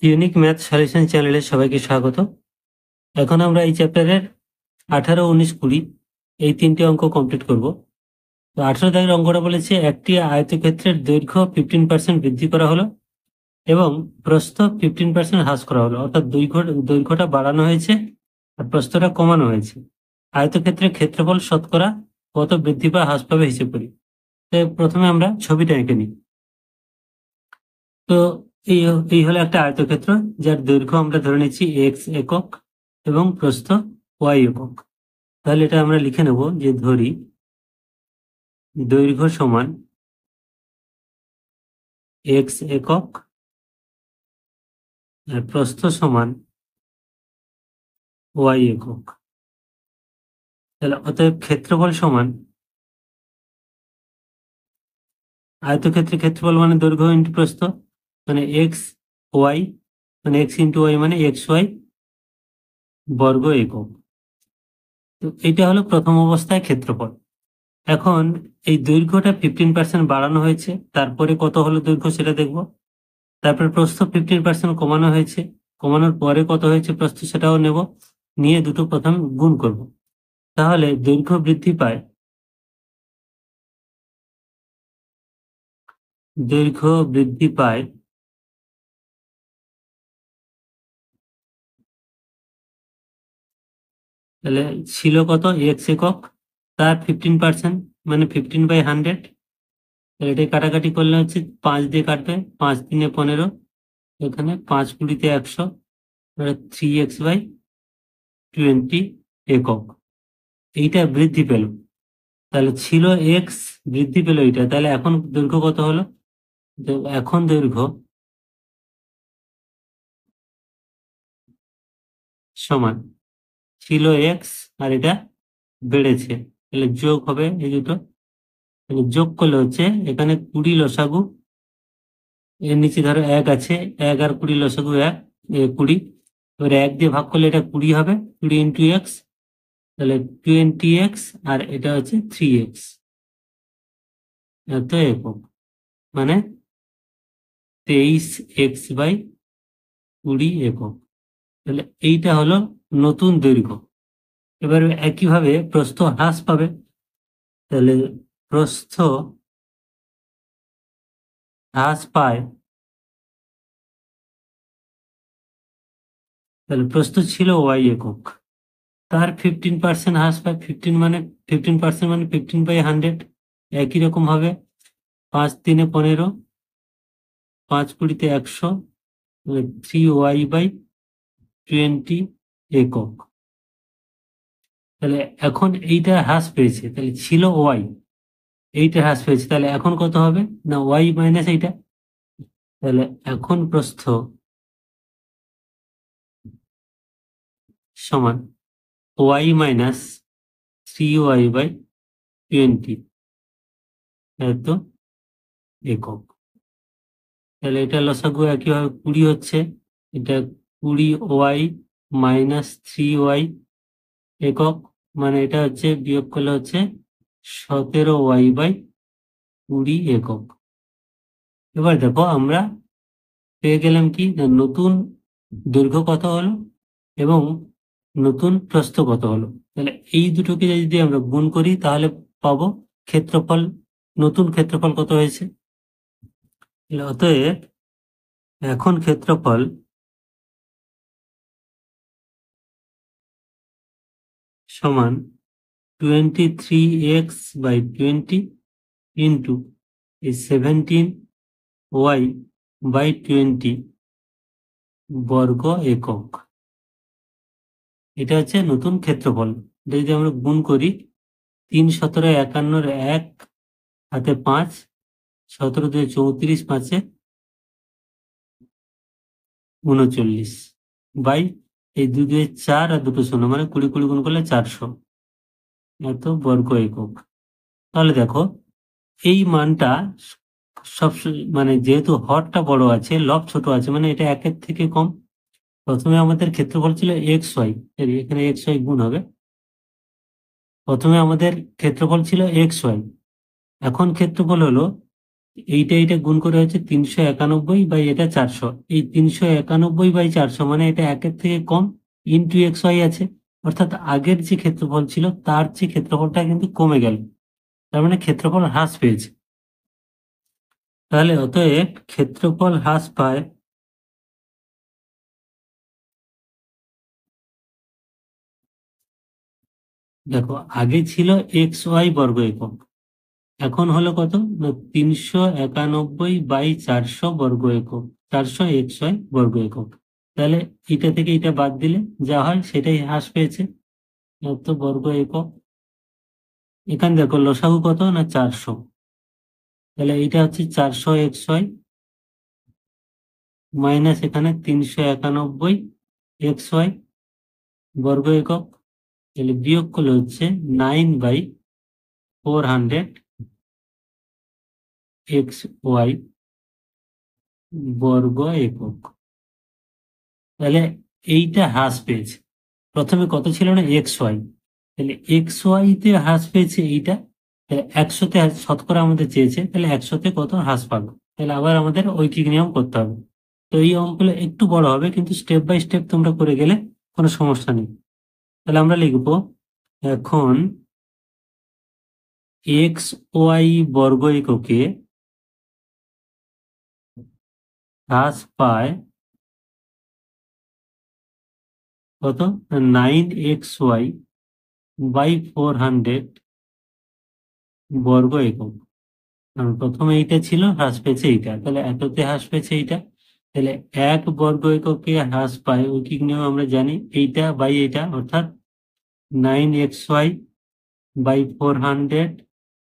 Unique math solution চ্যানেলে সবাইকে স্বাগত। এখন আমরা এই চ্যাপ্টারের 18, 19, 20 এই তিনটি অঙ্ক কমপ্লিট করব। তো 18 দাগের অঙ্কটা বলেছে একটি আয়তক্ষেত্রের দৈর্ঘ্য 15% বৃদ্ধি করা হলো এবং প্রস্থ 15% হ্রাস করা হলো, অর্থাৎ দৈর্ঘ্যটা বাড়ানো হয়েছে আর প্রস্থটা কমানো হয়েছে। আয়তক্ষেত্রের ক্ষেত্রফল শতকরা কত বৃদ্ধি বা হ্রাস পাবে হিসেব করি। তো প্রথমে আমরা ছবিটা এঁকে নিই। তো এই এই হলো একটা আয়তক্ষেত্র যার দৈর্ঘ্য আমরা ধরে নিচ্ছি এক্স একক এবং প্রস্থ ওয়াই একক। তাহলে এটা আমরা লিখে নেব যে ধরি দৈর্ঘ্য সমান এক্স একক আর প্রস্থ সমান ওয়াই একক। তাহলে অতএব ক্ষেত্রফল সমান আয়তক্ষেত্রের ক্ষেত্রফল মানে দৈর্ঘ্য ইন্টু প্রস্থ, মানে এক্স ওয়াই, মানে এক্স ইন্টু ওয়াই মানে এক্স ওয়াই বর্গ একক। তো এটা হলো প্রথম অবস্থায় ক্ষেত্রফল। এখন এই দৈর্ঘ্যটা 15% বাড়ানো হয়েছে, তারপরে কত হলো দৈর্ঘ্য সেটা দেখব। তারপরে প্রস্থ 15% কমানো হয়েছে, কমানোর পরে কত হয়েছে প্রস্থ সেটাও নেব, নিয়ে দুটো প্রথম গুণ করব। তাহলে দৈর্ঘ্য বৃদ্ধি পায়, দৈর্ঘ্য বৃদ্ধি পায় তাহলে ছিল কত এক্স একক, তার 15% মানে 15/100। তাহলে এটাই কাটাকাটি করলে হচ্ছে 5 দিয়ে কাটবে, 5 3 15, এখানে 5 20 100, 3x/20 একক। এইটা বৃদ্ধি পেল, তাহলে ছিল এক্স, বৃদ্ধি পেল এইটা, তাহলে এখন দৈর্ঘ্য কত হলো? এখন দৈর্ঘ্য সমান ছিল এক্স আর এটা বেড়েছে, তাহলে যোগ হবে এই দুটো। তাহলে যোগ করলে হচ্ছে এখানে 20 লসাগু, এর নিচে ধরো 1 আছে, 1 আর 20 লসাগু 1, 20। এবার 1 দিয়ে ভাগ করলে এটা 20 হবে, 20 ইন্টু এক্স, তাহলে 20x, আর এটা হচ্ছে 3x এত একক, মানে 23x/20 একক। তাহলে এইটা হলো নতুন দৈর্ঘ্য। এবার একইভাবে প্রস্থ হ্রাস পাবে, তাহলে প্রস্থ হ্রাস পায়, তাহলে প্রস্থ ছিল ওয়াই একক, তার 15% হ্রাস পায়, 15% মানে 15/100। একই রকম ভাবে 5 3 15, 5 20 100, 3y/20 একক। তাহলে এখন এইটা হ্রাস পেয়েছে, তাহলে ছিল ওয়াই, এইটা হ্রাস পেয়েছে, তাহলে এখন কত হবে না ওয়াই মাইনাস এইটা। তাহলে এখন প্রস্থ সমান ওয়াই মাইনাস 3y/20 এত একক। তাহলে এটা লসাগু একইভাবে 20 হচ্ছে, এটা 20y মাইনাস 3y একক, মানে এটা হচ্ছে বিয়োগ করলে হচ্ছে 17y/20 একক। এবার দেখো আমরা পেয়ে গেলাম কি না নতুন দৈর্ঘ্য কত হলো এবং নতুন প্রস্থ কত হলো। তাহলে এই দুটোকে যদি আমরা গুণ করি তাহলে পাবো ক্ষেত্রফল, নতুন ক্ষেত্রফল কত হয়েছে। তাহলে অতএব এখন ক্ষেত্রফল সমান 23x/20 ইন্টু এই 17y/20 বর্গ একক। এটা হচ্ছে নতুন ক্ষেত্রফল। এটা যদি আমরা গুণ করি, 3 17 51, 1 হাতে 5, 17 2 34, 5 39 বাই এই 2 2 4 আর 2 শূন্য, মানে 20 20 গুণ করলে 400 এত বর্গ একক। তাহলে দেখো এই মানটা সব মানে যেহেতু হরটা বড় আছে লব ছোট আছে, মানে এটা 1 থেকে কম। প্রথমে আমাদের ক্ষেত্রফল ছিল এক্স ওয়াই, এখানে এক্স ওয়াই গুণ হবে। প্রথমে আমাদের ক্ষেত্রফল ছিল এক্স ওয়াই, এখন ক্ষেত্রফল হলো এইটা গুণ করে হচ্ছে 391 বাই এটা 400। এই 391/400 মানে এটা একের থেকে কম, ইন্টু এক্স ওয়াই আছে, অর্থাৎ আগের যে ক্ষেত্রফল ছিল তার যে ক্ষেত্রফলটা কিন্তু কমে গেল, তার মানে ক্ষেত্রফল হ্রাস পেয়েছে। তাহলে অতএব ক্ষেত্রফল হ্রাস পায় দেখো আগে ছিল এক্স ওয়াই বর্গ একক, এখন হলো কত না 391/400 বর্গ একক, 400 xy বর্গ একক। তাহলে এটা থেকে এটা বাদ দিলে যা হয় সেটাই হ্রাস পেয়েছে, এত বর্গ একক। এখানে দেখো লসাগু কত না 400, তাহলে এটা হচ্ছে 400 xy মাইনাস এখানে 391 xy বর্গ একক, তাহলে বিয়োগ করলে হচ্ছে 9/400 xy বর্গ একক। তাহলে এইটা হ্রাস পেয়েছে, প্রথমে কত ছিল না এক্স ওয়াই, তাহলে এক্স ওয়াই তে হ্রাস পেয়েছে এইটা, তাহলে 100-তে শতকরা আমাদের চেয়েছে, তাহলে 100-তে কত হ্রাস পাবো, তাহলে আবার আমাদের ঐকিক নিয়ম করতে হবে। তো এই অঙ্কগুলো একটু বড় হবে, কিন্তু স্টেপ বাই স্টেপ তোমরা করে গেলে কোনো সমস্যা নেই। তাহলে আমরা লিখবো এখন এক্স ওয়াই বর্গ এককে হ্রাস পায় কত 9xy/400 বর্গ একক। প্রথমে এইটা ছিল, হ্রাস পেয়েছে এইটা, তাহলে এততে হ্রাস পেয়েছে এইটা, তাহলে 1 বর্গ এককে হ্রাস পায় ঐকিক নিয়ম আমরা জানি, এইটা বাই এইটা, অর্থাৎ 9xy/400,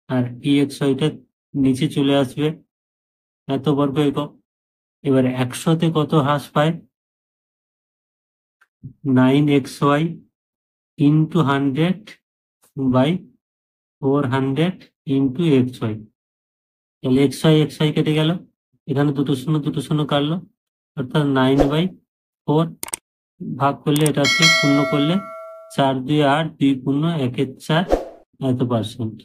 আর EXY-টা নিচে চলে আসবে, এত বর্গ একক। এবার 100-তে কত হ্রাস পায় 9xy ইন্টু 100/400 ইন্টু xy, তাহলে xy কেটে গেল, এখানে দুটো শূন্য দুটো শূন্য কাটলো, অর্থাৎ 9/4 ভাগ করলে এটা হচ্ছে শূন্য করলে 4×2 = 8, 2×1=4, এত পার্সেন্ট,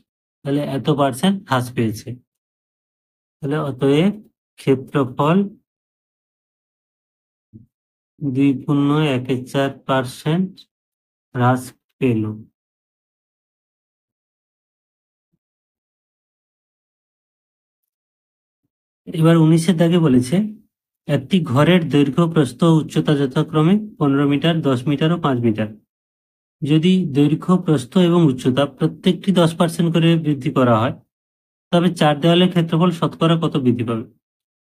তাহলে এত পার্সেন্ট হ্রাস পেয়েছে। তাহলে অতএব ক্ষেত্রফল 2×1=4% হ্রাস পেল। এবার 19-এর দাগে বলেছে একটি ঘরের দৈর্ঘ্য প্রস্থ ও উচ্চতা যথাক্রমে 15 মিটার, 10 মিটার ও 5 মিটার। যদি দৈর্ঘ্য প্রস্থ এবং উচ্চতা প্রত্যেকটি 10% করে বৃদ্ধি করা হয়, তবে 4 দেওয়ালের ক্ষেত্রফল শতকরা কত বৃদ্ধি পাবে।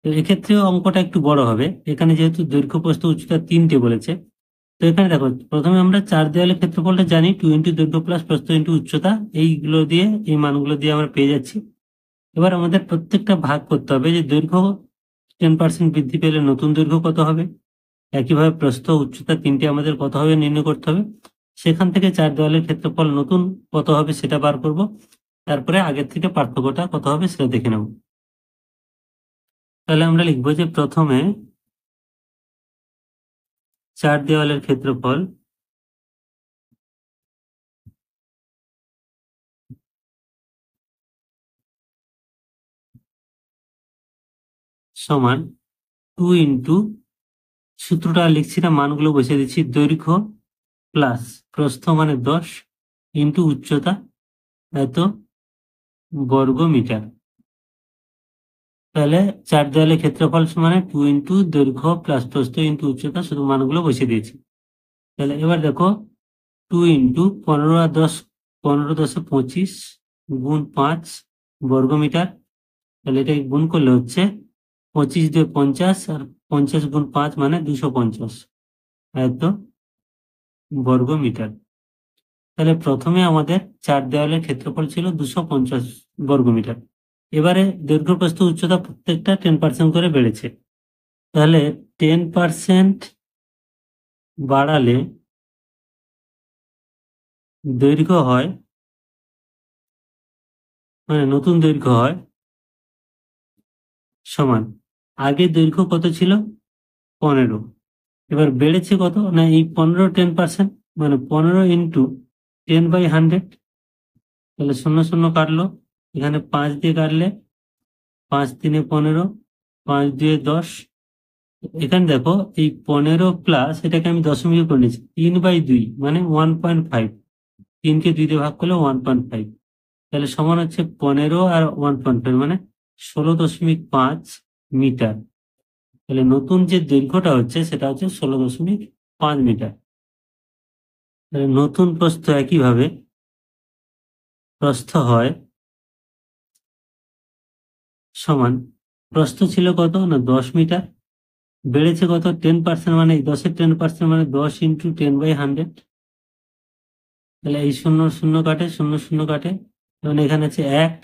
তো এক্ষেত্রে অঙ্কটা একটু বড় হবে, এখানে যেহেতু দৈর্ঘ্য প্রস্থ উচ্চতা 3টে বলেছে। তো এখানে দেখো প্রথমে আমরা 4 দেওয়ালের ক্ষেত্রফলটা জানি, 2 ইন্টু দৈর্ঘ্য প্লাস প্রস্থ ইন্টু উচ্চতা, এইগুলো দিয়ে এই মানগুলো দিয়ে আমরা পেয়ে যাচ্ছি। এবার আমাদের প্রত্যেকটা ভাগ করতে হবে, যে দৈর্ঘ্য 10% বৃদ্ধি পেলে নতুন দৈর্ঘ্য কত হবে, একইভাবে প্রস্থ উচ্চতা 3টে আমাদের কত হবে নির্ণয় করতে হবে, সেখান থেকে 4 দেওয়ালের ক্ষেত্রফল নতুন কত হবে সেটা বার করব, তারপরে আগের থেকে পার্থক্যটা কত হবে সেটা দেখে নেব। তাহলে আমরা লিখবো যে প্রথমে 4 দেওয়ালের ক্ষেত্রফল সমান 2 ইন্টু, সূত্রটা লিখছি না, মানগুলো বসিয়ে দিচ্ছি, দৈর্ঘ্য প্লাস প্রস্থ মানে 10 ইন্টু উচ্চতা এত বর্গ মিটার। তাহলে 4 দেওয়ালের ক্ষেত্রফল সমান 2 ইন্টু দৈর্ঘ্য প্লাস প্রস্থ ইন্টু উচ্চতা, শুধু মানগুলো বসিয়ে দিয়েছি। তাহলে এবার দেখো 2 ইন্টু 15 আর 10, 15×10 = 25 গুণ 5 বর্গ মিটার। তাহলে এটা গুণ করলে হচ্ছে 25×2 = 50, আর 50 গুণ 5 মানে 250 এত বর্গ মিটার। তাহলে প্রথমে আমাদের 4 দেওয়ালের ক্ষেত্রফল ছিল 250 বর্গ মিটার। এবারে দৈর্ঘ্য প্রস্থ উচ্চতা প্রত্যেকটা 10% করে বেড়েছে, তাহলে 10% বাড়ালে দৈর্ঘ্য হয়, মানে নতুন দৈর্ঘ্য হয় সমান, আগে দৈর্ঘ্য কত ছিল 15, এবার বেড়েছে কত না এই 15 10%, মানে 15 ইন্টু 10/100, তাহলে শূন্য শূন্য কাটলো, এখানে 5 দিয়ে কাটলে 5 3 15, 5 2 10। এখানে দেখো এই 15 প্লাস এটাকে আমি দশমিকে করে নিচ্ছি, 3/2 মানে 1.5। 3কে 2 দিয়ে ভাগ করলে 1.5, তাহলে সমান হচ্ছে 15 আর 1.5 মানে 16.5 মিটার। তাহলে নতুন যে দৈর্ঘ্যটা হচ্ছে সেটা হচ্ছে 16.5 মিটার। তাহলে নতুন প্রস্থ একইভাবে প্রস্থ হয় সমান, প্রস্থ ছিল কত না 10 মিটার, বেড়েছে কত 10%, মানে 10-এর 10% মানে 10 ইন্টু 10/100। তাহলে এই শূন্য শূন্য কাটে, শূন্য শূন্য কাটে, এবং এখানে আছে 1,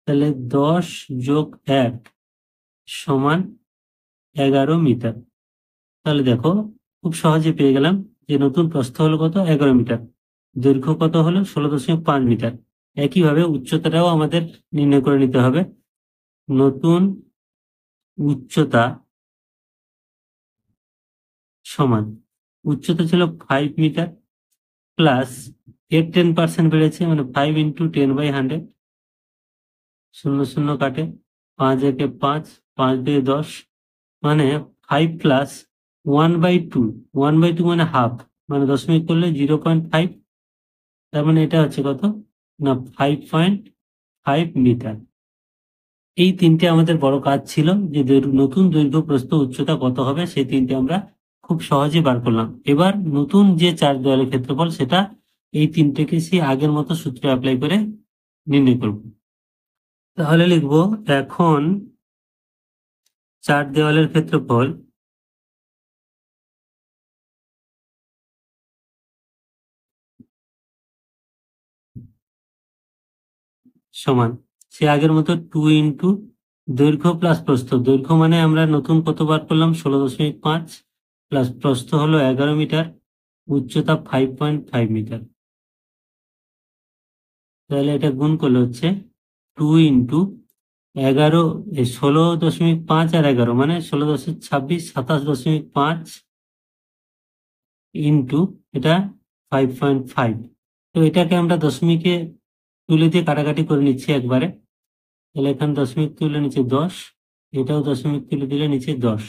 তাহলে 10 যোগ 1 সমান 11 মিটার। তাহলে দেখো খুব সহজে পেয়ে গেলাম যে নতুন প্রস্থ হলো কত 11 মিটার, দৈর্ঘ্য কত হলো 16.5 মিটার। একইভাবে উচ্চতাটাও আমাদের নির্ণয় করে নিতে হবে। নতুন উচ্চতা সমান, উচ্চতা ছিল 5 মিটার প্লাস এর 10% বেড়েছে মানে 5 ইন্টু 10/100, শূন্য শূন্য কাটে, 5 একে 5, 5 2 10, মানে 5 প্লাস 1/2, 1/2 মানে হাফ, মানে দশমিক করলে 0.5, তার মানে এটা হচ্ছে কত না 5.5 মিটার। এই তিনটে আমাদের বড় কাজ ছিল, যে নতুন দৈর্ঘ্য প্রস্থ উচ্চতা কত হবে সেই তিনটে আমরা খুব সহজে বার করলাম। এবার নতুন যে 4 দেওয়ালের ক্ষেত্রফল সেটা এই তিনটেকে সেই আগের মতো সূত্র অ্যাপ্লাই করে নির্ণয় করব। তাহলে লিখব এখন 4 দেওয়ালের ক্ষেত্রফল সমান সে আগের মতো 2 ইন্টু দৈর্ঘ্য প্লাস প্রস্থ। দৈর্ঘ্য মানে আমরা নতুন কত বার করলাম 16.5, প্লাস প্রস্থ হলো 11 মিটার, উচ্চতা 5.5 মিটার। তাহলে এটা গুণ করলে হচ্ছে 2 ইন্টু 11, 16.5 আর 11 মানে 16.26, 27.5 ইন্টু এটা 5.5। তো এটাকে আমরা দশমিকে তুলে দিয়ে কাটাকাটি করে নিচ্ছি একবারে। তাহলে এখানে দশমিক তুলে নিচে 10, এটাও দশমিক তুলে দিলে নিচে 10।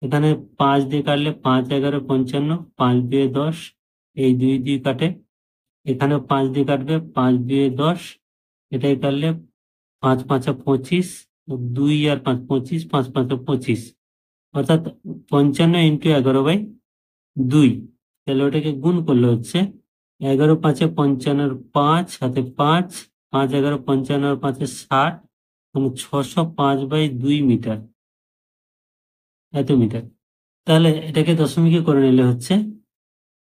এখানে 5 দিয়ে কাটলে 5 11 55, 5 2 10, এই 2 2 কাটে, এখানেও 5 দিয়ে কাটবে, 5 2 10, এটাই কাটলে 5 5 25, 2 আর 5 25, 5 5 25, অর্থাৎ 55 ইন্টু 11/2। তাহলে ওটাকে গুণ করলে হচ্ছে 11 5 55, 5 হাতে 5, 5 11 55, 5 60, মানে 605/2 মিটার, এত মিটার। তাহলে এটাকে দশমিকে করে নিলে হচ্ছে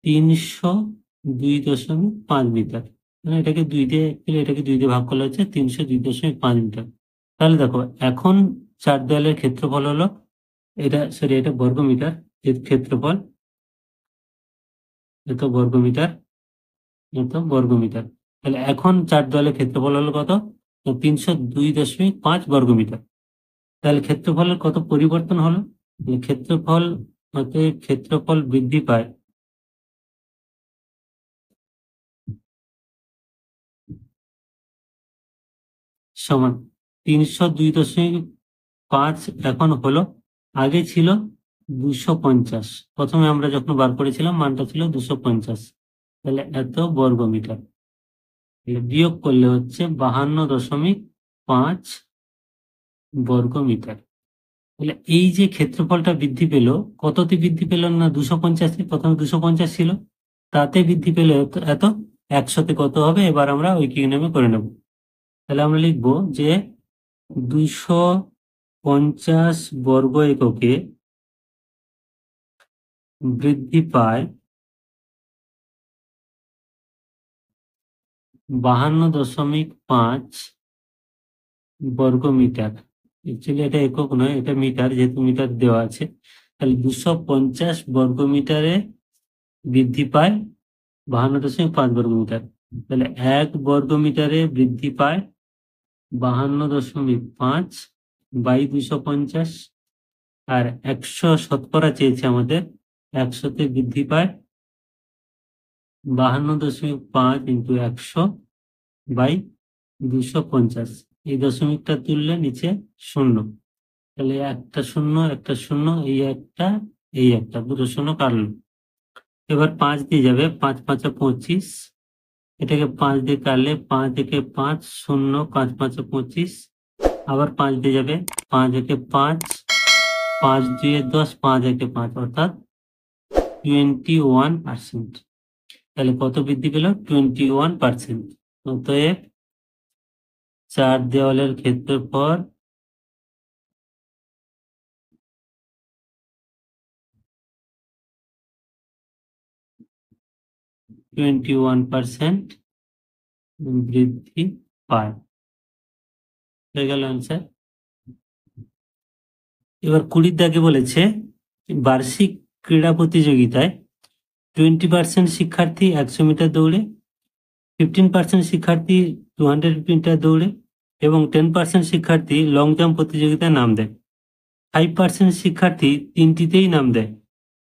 302.5 মিটার, মানে এটাকে 2 দিয়ে এটাকে 2 দিয়ে ভাগ করলে হচ্ছে 302.5 মিটার। তাহলে দেখো এখন 4 দেওয়ালের ক্ষেত্রফল হলো এটা, সরি এটা বর্গ মিটার, এর ক্ষেত্রফল এত বর্গ মিটার, এত বর্গ মিটার। তাহলে এখন 4 দেওয়ালের ক্ষেত্রফল হলো কত 302.5 বর্গ মিটার। তাহলে ক্ষেত্রফলের কত পরিবর্তন হলো, ক্ষেত্রফল হতে ক্ষেত্রফল বৃদ্ধি পায় সমান 302.5 এখন হলো, আগে ছিল 250, প্রথমে আমরা যখন বার করেছিলাম মানটা ছিল 250, তাহলে এত বর্গ মিটার। বিয়োগ করলে হচ্ছে 52.5 বর্গ মিটার। তাহলে এই যে ক্ষেত্রফলটা বৃদ্ধি পেল, কততে বৃদ্ধি পেল না 250, প্রথমে 250 ছিল, তাতে বৃদ্ধি পেল এত এত, 100তে কত হবে এবার আমরা ঐকিক নিয়মে করে নেব। তাহলে আমরা লিখবো যে 250 বর্গ এককে বৃদ্ধি পায় 52.5 বর্গ মিটার। অ্যাকচুয়ালি এটা একক নয়, এটা মিটার, যেহেতু মিটার দেওয়া আছে। তাহলে 250 বর্গ মিটারে বৃদ্ধি পায় 52.5 বর্গ মিটার। তাহলে 1 বর্গ মিটারে বৃদ্ধি পায় 52.5 বাই 250, আর 100 শতকরা চেয়েছে আমাদের, 100তে বৃদ্ধি পায় 52.5 ইন্টু 100 বাই 250। এই দশমিকটা তুললে নিচে শূন্য, তাহলে একটা শূন্য একটা শূন্য, এই একটা দুটো শূন্য কাটলো। এবার 5 দিয়ে যাবে, 5 5 25, এটাকে 5 দিয়ে কাটলে 5 থেকে 5 শূন্য, 5 5 25, আবার 5 দিয়ে যাবে, 5 একে 5, 5 2 10, 5 একে 5, অর্থাৎ 21%। তাহলে কত বৃদ্ধি পেল? 21%। অতএব 4 দেওয়ালের ক্ষেত্রফল 21% বৃদ্ধি পায়। হয়ে গেল অ্যান্সার। এবার 20 দাগে বলেছে বার্ষিক ক্রীড়া প্রতিযোগিতায় 20% শিক্ষার্থী 100 মিটার দৌড়ে, 15% শিক্ষার্থী 200 মিটার দৌড়ে এবং 10% শিক্ষার্থী লং জাম্প প্রতিযোগিতায় নাম দেয়। 5% শিক্ষার্থী তিনটিতেই নাম দেয়।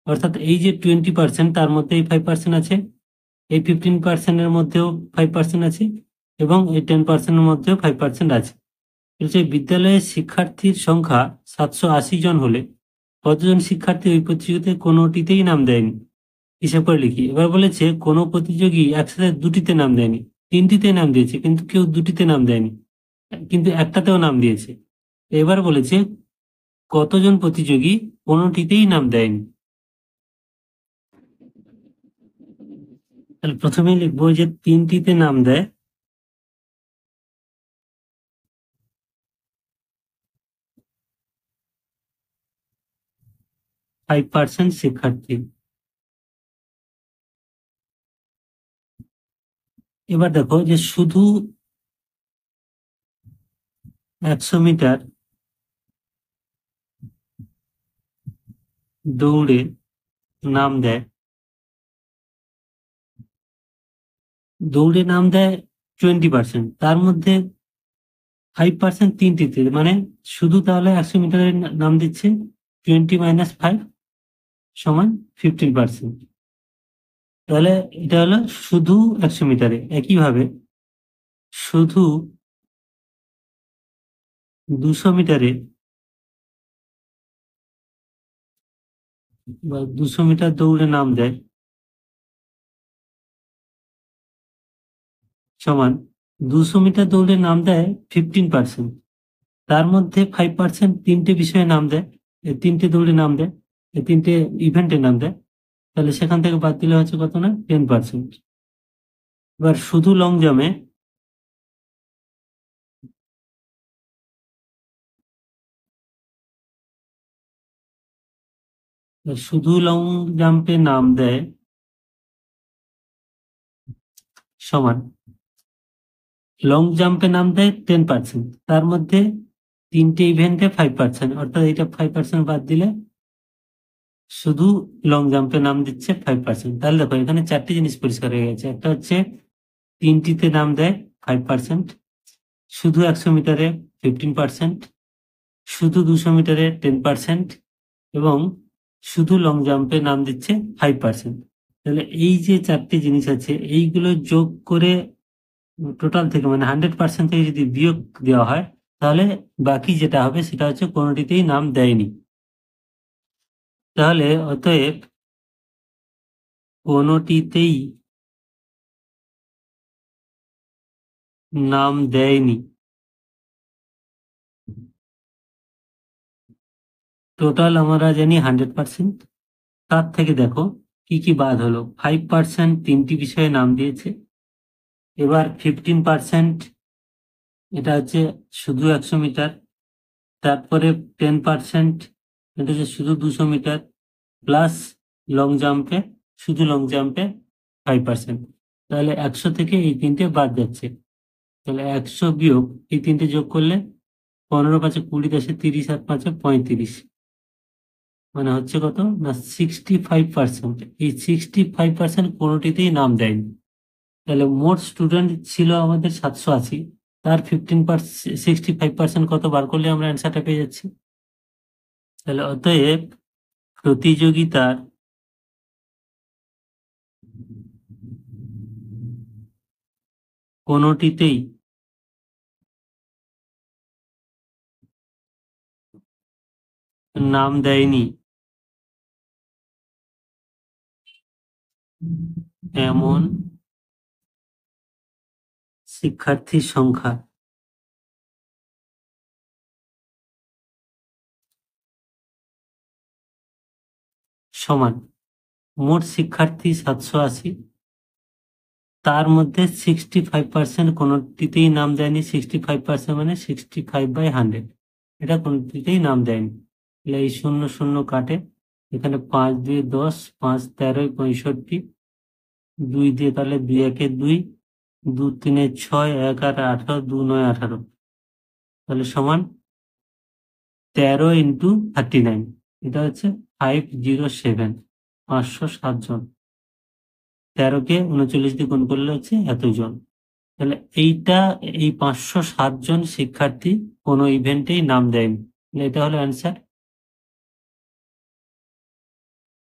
অর্থাৎ এই যে 20% তার মধ্যে এই 5% আছে, এই 15%-এর মধ্যেও 5% আছে এবং এই 10%-এর মধ্যেও 5% আছে। বলছে বিদ্যালয়ের শিক্ষার্থীর সংখ্যা 780 জন হলে কতজন শিক্ষার্থী ওই প্রতিযোগিতায় কোনোটিতেই নাম দেয়নি? হিসাব করে লিখি। এবার বলেছে কোনো প্রতিযোগী একসাথে দুটিতে নাম দেয়নি, তিনটিতে নাম দিয়েছে কিন্তু কেউ দুটিতে নাম দেয়নি, কিন্তু একটাতেও নাম দিয়েছে। এবার বলেছে কতজন প্রতিযোগী কোনোটিতেই নাম দেয়নি। তাহলে প্রথমেই লিখবো যে তিনটিতে নাম দেয়, 5% শিক্ষার্থী। এবার দেখো যে শুধু 100 মিটার দৌড়ে নাম দেয়, দৌড়ে নাম দেয় 20%, তার মধ্যে 5% তিনটিতে, মানে শুধু তাহলে 100 মিটারের নাম দিচ্ছে 20 - 5 সমান 15%। তাহলে এটা হলো শুধু 100 মিটারে। একইভাবে শুধু 200 মিটারে বা 200 মিটার দৌড়ে নাম দেয় সমান 200 মিটার দৌড়ে নাম দেয় 15%, তার মধ্যে 5% তিনটে বিষয়ে নাম দেয়, এই তিনটে দৌড়ে নাম দেয়, এই তিনটে ইভেন্টে নাম দেয়। তাহলে সেখান থেকে বাদ দিলে হচ্ছে কত না 10%। এবার শুধু লং জাম্পে নাম দেয় সমান লং জাম্পে নাম দেয় 10%, তার মধ্যে তিনটে ইভেন্টে 5%, অর্থাৎ এটা 5% বাদ দিলে শুধু লং জাম্পে নাম দিচ্ছে 5%। তাহলে দেখো এখানে চারটি জিনিস পরিষ্কার হয়ে গেছে। একটা হচ্ছে তিনটিতে নাম দেয় 5%, শুধু 100 মিটারে 15%, শুধু 200 মিটারে 10% এবং শুধু লং জাম্পে নাম দিচ্ছে 5%। তাহলে এই যে চারটি জিনিস আছে এইগুলো যোগ করে টোটাল থেকে মানে 100% থেকে যদি বিয়োগ দেওয়া হয় তাহলে বাকি যেটা হবে সেটা হচ্ছে কোনোটিতেই নাম দেয়নি। তাহলে অতএব কোনোটিতেই নাম দেয়নি। টোটাল আমরা জানি 100%, তার থেকে দেখো কি কি বাদ হলো। 5% তিনটি বিষয়ে নাম দিয়েছে, এবার 15% এটা হচ্ছে শুধু 100 মিটার, তারপরে 10% এটা হচ্ছে শুধু 200 মিটার, প্লাস লং জাম্পে শুধু লং জাম্পে 5%। তাহলে 100 থেকে এই তিনটে বাদ যাচ্ছে, তাহলে 100 বিয়োগ এই তিনটে যোগ করলে 15 5 20 10 30 আর 5 35, মানে হচ্ছে কত না 65%। এই 65% কোনোটিতেই নাম দেয়নি। তাহলে মোট স্টুডেন্ট ছিল আমাদের 780, তার 15%, 65% কত বার করলে আমরা অ্যান্সারটা পেয়ে যাচ্ছি। তাহলে অতএব প্রতিযোগিতার কোনোটিতেই নাম দেয়নি এমন শিক্ষার্থীর সংখ্যা সমান মোট শিক্ষার্থী 780, তার মধ্যে 65% কোনোটিতেই নাম দেয়নি। 65% মানে 65/100, এটা কোনোটিতেই নাম দেয়নি। তাহলে এই 0 0 কাটে, এখানে 5 2 10, 5 13 65, 2 দিয়ে তাহলে 2 1 2, 2 3 6, 1 8 18, 2 9 18, তাহলে সমান 13 × 39, এটা হচ্ছে 507, 507 জন। 13কে 39 দিয়ে গুণ করলে হচ্ছে এতজন। তাহলে এই 507 জন শিক্ষার্থী কোনো ইভেন্টেই নাম দেয়নি। তাহলে এটা হলো অ্যান্সার।